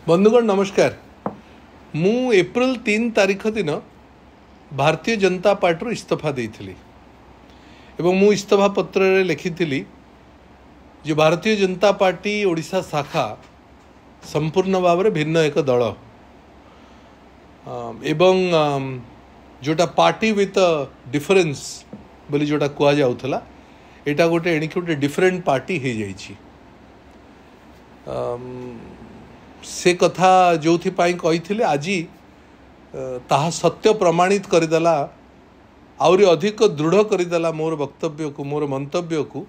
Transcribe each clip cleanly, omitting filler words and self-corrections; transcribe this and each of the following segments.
बंधुगण नमस्कार। मु एप्रिल 3 तारीख दिन भारतीय जनता पार्टी इस्तीफा देइथिली एवं मु इस्तीफा पत्र रे लिखिथिली जे भारतीय जनता पार्टी ओडिशा शाखा संपूर्ण भाव में भिन्न एक दल एवं जोटा पार्टी विथ डिफरेंस बोली जोटा कुआ जाउथला एटा गोटे एणिक गोटे डिफरेंट पार्टी हो जाइछि। से कथा जो कही आज ताहा सत्य प्रमाणित करदेला आउरी अधिक दृढ़ करदेला मोर वक्तव्य को मोर मंतव्य को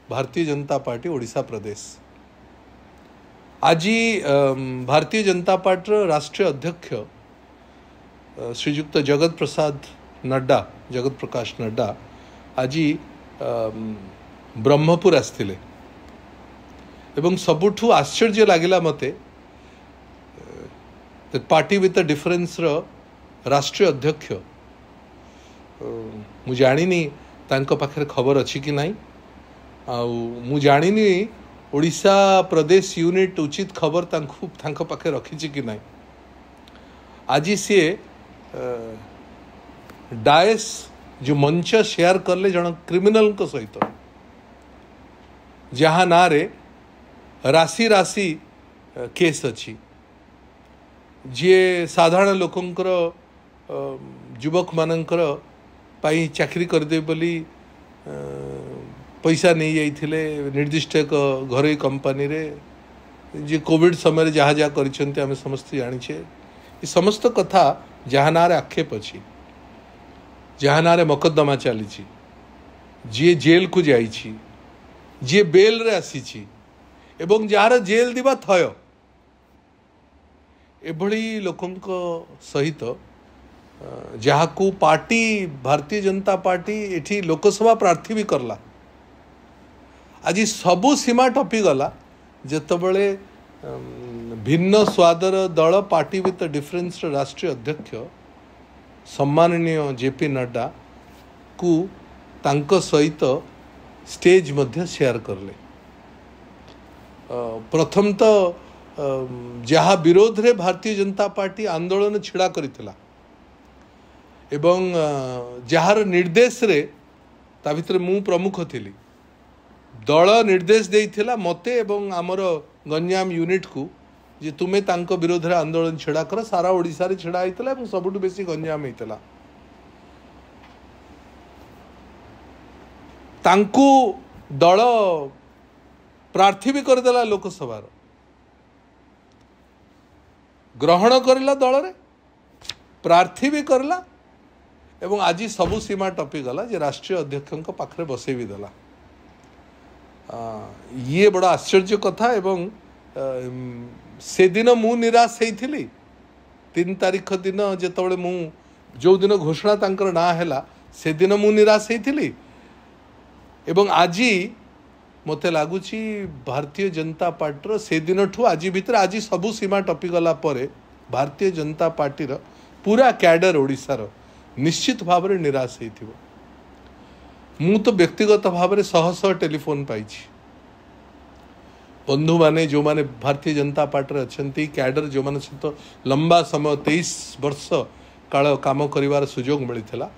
भारतीय जनता पार्टी ओडिशा प्रदेश। आज भारतीय जनता पार्टी राष्ट्रीय अध्यक्ष श्रीयुक्त जगत प्रकाश नड्डा आज ब्रह्मपुर आसथिले एवं सबुठु आश्चर्य लगिला मते पार्टी विथ डिफरेंस राष्ट्रीय अध्यक्ष मु जानिनी तांको पाखरे खबर अच्छी कि नहीं मु जानिनी ओडिशा प्रदेश यूनिट उचित खबर तांको पाखे रखी कि नहीं। आज सी डायस जो मंच शेयर करले जन क्रिमिनल को सहित जहाँ ना रे राशि राशि केस अच्छी जी साधारण लोकंकर युवक मानकर पाई चाकरी करदे बोली पैसा नहीं जाइथिले निर्दिष्ट एक घरोई कंपनी रे जे कोविड समय जहाँ जहाँ करिसेंते आमे समस्त जानिछे। ये समस्त कथा जहाँ ना रे आक्षेप अच्छी जहाँ ना रे मकद्दमा चली जी जेल को जाइछि जी बेल रे आसीछि एवं जार जेल दिबा थय एभली लोकंक सहित जहाँ को पार्टी भारतीय जनता पार्टी एठी लोकसभा प्रार्थी भी करला आज सबू सीमा टपी गला जेतबले भिन्न स्वादर दल पार्टी विथ डिफरेंस राष्ट्रीय अध्यक्ष सम्माननीय जेपी नड्डा को तांको सहित स्टेज मध्य शेयर करले। प्रथम तो जहाँ विरोध रे भारतीय जनता पार्टी आंदोलन छिड़ा करिथिला एवं जहार निर्देश रे ता भितर मु प्रमुख थिली दल निर्देश देइथिला मते एवं आमर गंजाम यूनिट को जे तुमे तांको विरोध रे आंदोलन छिड़ा कर सारा ओडिसा रे छिड़ा आइतला एवं सबुठु बेसी गंजाम हेतला तांको दल प्रार्थी भी करदेला लोकसभा ग्रहण करला दल रे प्रार्थी भी करला एवं आज सबु सीमा टपी गला जे राष्ट्रीय अध्यक्ष पाखरे बसे भी देला। ये बड़ा आश्चर्य कथा एवं से दिन मु निराश होइथिली 3 तारीख दिन जेतबळे मु जो दिन घोषणा तांकर ना हैला से दिन मु निराश होइथिली एवं आज मते लगुच भारतीय जनता पार्टी से दिन ठू आज भितर आज सबू सीमा टपी गला परे भारतीय जनता पार्टी पूरा कैडर ओडिशार निश्चित भाव में निराश हो। मु तो व्यक्तिगत भाव में शह शह टेलीफोन पाई बंधु माने जो माने भारतीय जनता पार्टी अच्छा कैडर जो माने सहित लंबा समय 23 वर्ष काल काम करिवार सुजोग मिलता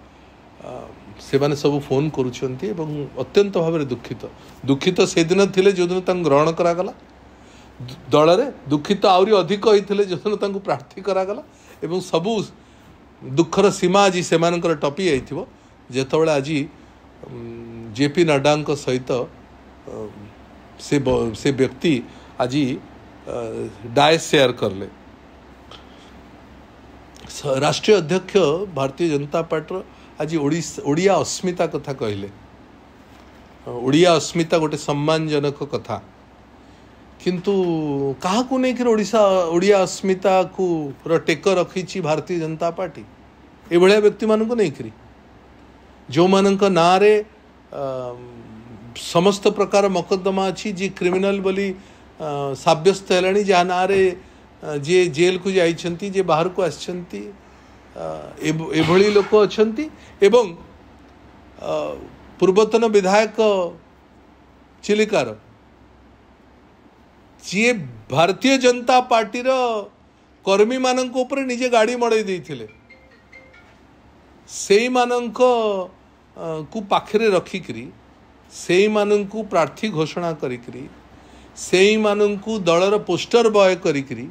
से माने सब फोन करुछंती एवं अत्यंत भाव में दुखित से दिन थिले जो दिन तांको ग्रहण करागला दल रे दुखित आउरी अधिक होइथिले जो दिन तांको प्रार्थी करागला एवं सबू दुखर सीमा आज से टपी आइथिबो जेतबळे आज जेपी नड्डा सहित से व्यक्ति आज डायस शेयर करले। राष्ट्रीय अध्यक्ष भारतीय जनता पार्टी आज ओडिया अस्मिता कथा कहले ओडिया अस्मिता गोटे सम्मानजनक कथा किंतु कहा को नहीं कि ओडिया अस्मिता को टेक रखी भारतीय जनता पार्टी ए भलिया व्यक्ति मान को नहीं करी जो मानक ना रे समस्त प्रकार मकद्दमा अच्छी जी क्रिमिनल बोली साब्यस्त है जहाँ ना रे जे जेल को जाइछंती जे बाहर को आछंती एभली लोक अच्छंती एवं पूर्वतन विधायक चिलिकार जी भारतीय जनता पार्टी कर्मी मानक ऊपर निजे गाड़ी मड़ई देथिले से मानक को पाखरे रखिकरी से मानक प्रार्थी घोषणा करिकरी से मानक दलर पोस्टर बॉय करिकरी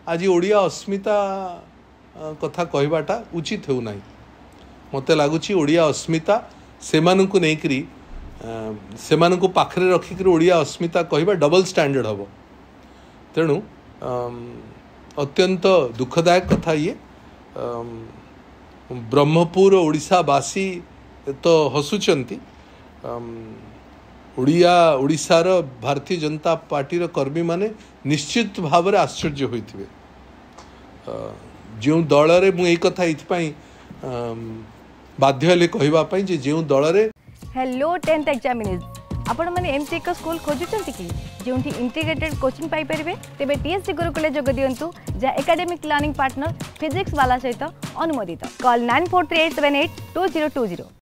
आज ओडिया अस्मिता कथा कहबाटा उचित हो नहीं मते लगुच ओडिया अस्मिता से मानक नहीं से पाखरे रखिक ओडिया अस्मिता कहबा डबल स्टैंडर्ड हम तेणु अत्यंत दुखदायक कथा ये ब्रह्मपुर ओडिशावासी तो हसुचंती ओडिशार भारतीय जनता पार्टी कर्मी माने निश्चित भाव में आश्चर्य होइथिबे जो दल रे मु एई कथा इथपाई बाध्य हेले कहबा जे जो दल रे हेलो 10th एग्जामिनीज आपण माने एमसी एक स्कूल खोजुचंती कि जोंठी इंटीग्रेटेड कोचिंग पाई परिबे तेबे टीएससी गुरुकुले जोग दियंतु जा एकेडमिक लर्निंग पार्टनर फिजिक्स वाला सहित अनुमोदित कॉल 9438782020।